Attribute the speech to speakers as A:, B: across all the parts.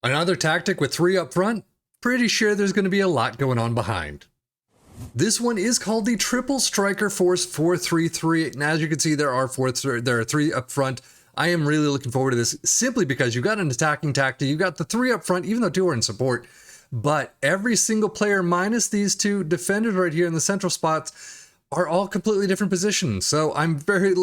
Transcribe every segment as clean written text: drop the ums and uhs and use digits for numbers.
A: Another tactic with 3 up front? Pretty sure there's going to be a lot going on behind. This one is called the Triple Striker Force 4-3-3, and as you can see, there are 3 up front. I am really looking forward to this simply because you've got an attacking tactic, you've got the 3 up front, even though 2 are in support, but every single player minus these 2 defenders right here in the central spots are all completely different positions. So I'm very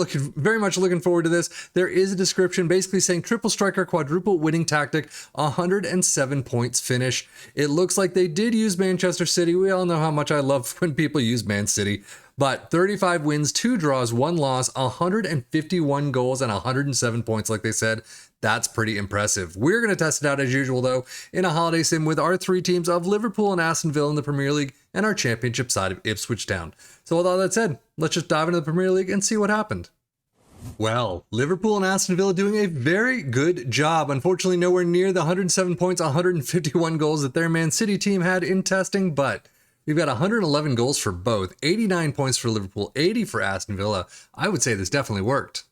A: much looking forward to this. There is a description basically saying triple striker, quadruple winning tactic, 107 points finish. It looks like they did use Manchester City. We all know how much I love when people use Man City. But 35 wins, 2 draws, 1 loss, 151 goals, and 107 points, like they said. That's pretty impressive. We're going to test it out as usual, though, in a holiday sim with our 3 teams of Liverpool and Aston Villa in the Premier League and our championship side of Ipswich Town. So with all that said, let's just dive into the Premier League and see what happened. Well, Liverpool and Aston Villa doing a very good job. Unfortunately, nowhere near the 107 points, 151 goals that their Man City team had in testing, but we've got 111 goals for both, 89 points for Liverpool, 80 for Aston Villa. I would say this definitely worked.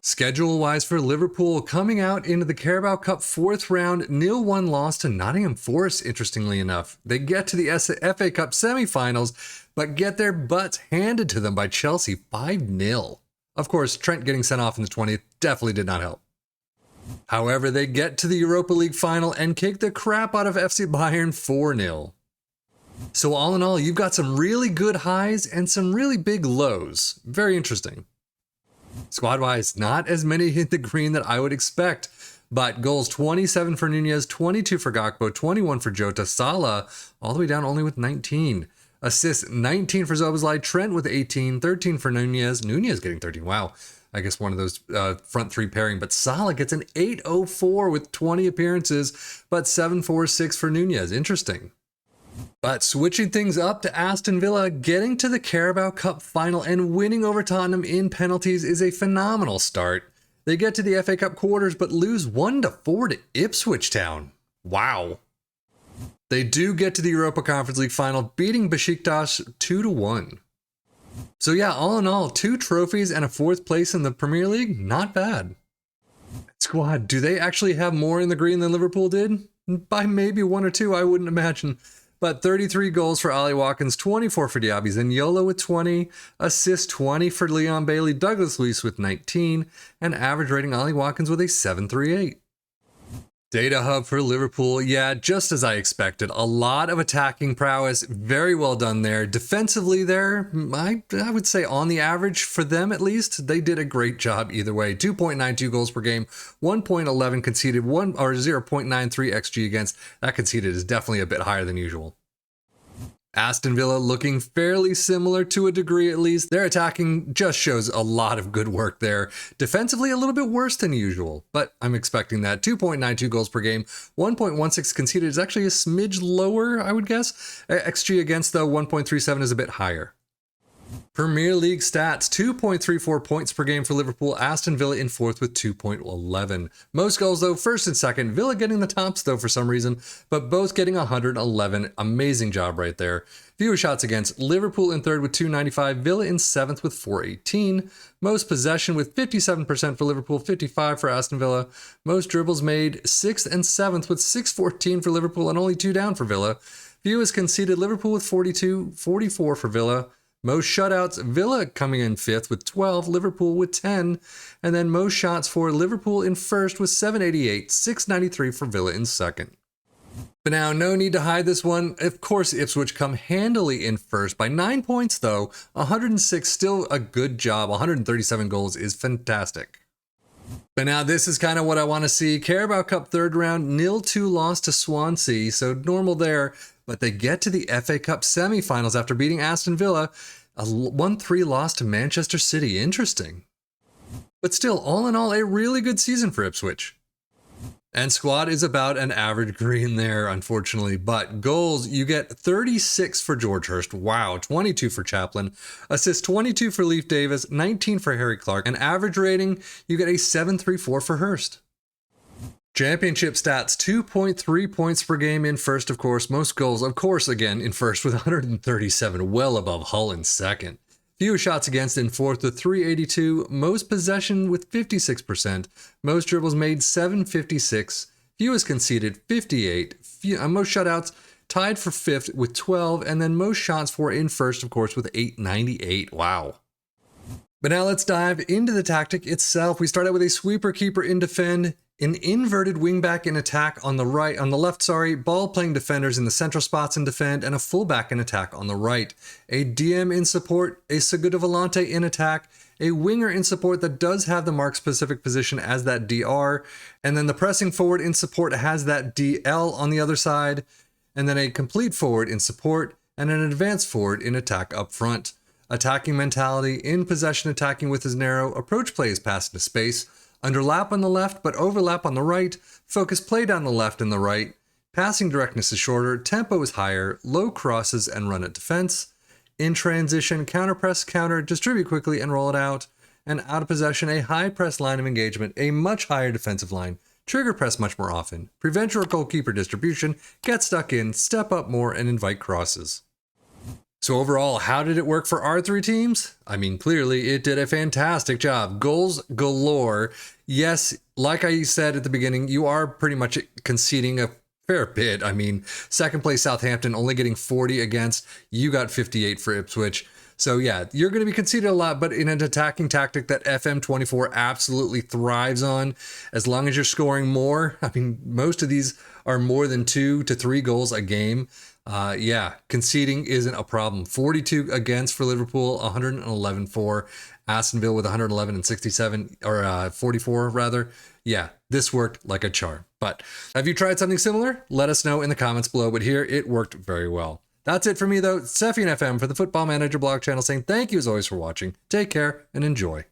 A: Schedule-wise for Liverpool, coming out into the Carabao Cup 4th round, 0-1 loss to Nottingham Forest, interestingly enough. They get to the FA Cup semi-finals, but get their butts handed to them by Chelsea 5-0. Of course, Trent getting sent off in the 20th definitely did not help. However, they get to the Europa League final and kick the crap out of FC Bayern 4-0. So all in all, you've got some really good highs and some really big lows. Very interesting. Squad-wise, not as many hit the green that I would expect, but goals 27 for Nunez, 22 for Gakpo, 21 for Jota, Salah all the way down only with 19. Assists 19 for Szoboszlai, Trent with 18, 13 for Nunez getting 13, wow. I guess one of those front 3 pairing, but Salah gets an 804 with 20 appearances, but 746 for Nunez, interesting. But switching things up to Aston Villa, getting to the Carabao Cup final and winning over Tottenham in penalties is a phenomenal start. They get to the FA Cup quarters but lose 1-4 to Ipswich Town. Wow. They do get to the Europa Conference League final, beating Besiktas 2-1. So yeah, all in all, 2 trophies and a 4th place in the Premier League, not bad. Squad, do they actually have more in the green than Liverpool did? By maybe 1 or 2, I wouldn't imagine. But 33 goals for Ollie Watkins, 24 for Diaby Zaniolo with 20, assists 20 for Leon Bailey, Douglas Luiz with 19, and average rating Ollie Watkins with a 738. Data hub for Liverpool, yeah, just as I expected. A lot of attacking prowess, very well done there. Defensively there, I would say on the average for them at least, they did a great job either way. 2.92 goals per game, 1.11 conceded, 0.93 XG against. That conceded is definitely a bit higher than usual. Aston Villa looking fairly similar to a degree at least. Their attacking just shows a lot of good work there. Defensively a little bit worse than usual, but I'm expecting that. 2.92 goals per game, 1.16 conceded is actually a smidge lower, I would guess. XG against though, 1.37 is a bit higher. Premier League stats, 2.34 points per game for Liverpool, Aston Villa in 4th with 2.11. Most goals though, 1st and 2nd, Villa getting the tops though for some reason, but both getting 111. Amazing job right there. Fewer shots against, Liverpool in 3rd with 295, Villa in 7th with 418. Most possession with 57% for Liverpool, 55 for Aston Villa. Most dribbles made, 6th and 7th with 614 for Liverpool and only 2 down for Villa. Fewest conceded, Liverpool with 42, 44 for Villa. Most shutouts, Villa coming in 5th with 12, Liverpool with 10, and then most shots for Liverpool in 1st with 788, 693 for Villa in 2nd. But now, no need to hide this one. Of course, Ipswich come handily in 1st by 9 points though, 106, still a good job, 137 goals is fantastic. But now this is kind of what I want to see. Carabao Cup 3rd round, 0-2 loss to Swansea, so normal there. But they get to the FA Cup semi-finals after beating Aston Villa, a 1-3 loss to Manchester City. Interesting. But still, all in all, a really good season for Ipswich. And squad is about an average green there, unfortunately. But goals, you get 36 for George Hurst. Wow, 22 for Chaplin. Assists 22 for Leif Davis, 19 for Harry Clark. And average rating, you get a 734 for Hurst. Championship stats, 2.3 points per game in 1st, of course. Most goals, of course, again, in 1st with 137, well above Hull in 2nd. Fewer shots against in 4th with 382. Most possession with 56%. Most dribbles made, 756. fewest conceded, 58, most shutouts, tied for 5th with 12, and then most shots for in first, of course, with 898. Wow. But now let's dive into the tactic itself. We start out with a sweeper keeper in defend, an inverted wingback in attack on the left, ball playing defenders in the central spots in defend, and a fullback in attack on the right. A DM in support, a Segundo Volante in attack, a winger in support that does have the mark specific position as that DR, and then the pressing forward in support has that DL on the other side, and then a complete forward in support, and an advanced forward in attack up front. Attacking mentality, in possession attacking with his narrow, approach play is passed into space, underlap on the left but overlap on the right, focus play down the left and the right, passing directness is shorter, tempo is higher, low crosses and run at defense. In transition, counter press, counter, distribute quickly and roll it out. And out of possession, a high press line of engagement, a much higher defensive line, trigger press much more often, prevent your goalkeeper distribution, get stuck in, step up more, and invite crosses. So overall, how did it work for our three teams? I mean, clearly it did a fantastic job. Goals galore. Yes, like I said at the beginning, you are pretty much conceding a fair bit. I mean, second place Southampton only getting 40 against. You got 58 for Ipswich. So yeah, you're going to be conceding a lot, but in an attacking tactic that FM24 absolutely thrives on, as long as you're scoring more. I mean, most of these are more than 2 to 3 goals a game. Yeah, conceding isn't a problem. 42 against for Liverpool, 111 for Aston Villa with 111 and 67, or 44 rather. Yeah, this worked like a charm. But have you tried something similar? Let us know in the comments below, but here it worked very well. That's it for me though. Steffi and FM for the Football Manager blog channel saying thank you as always for watching. Take care and enjoy.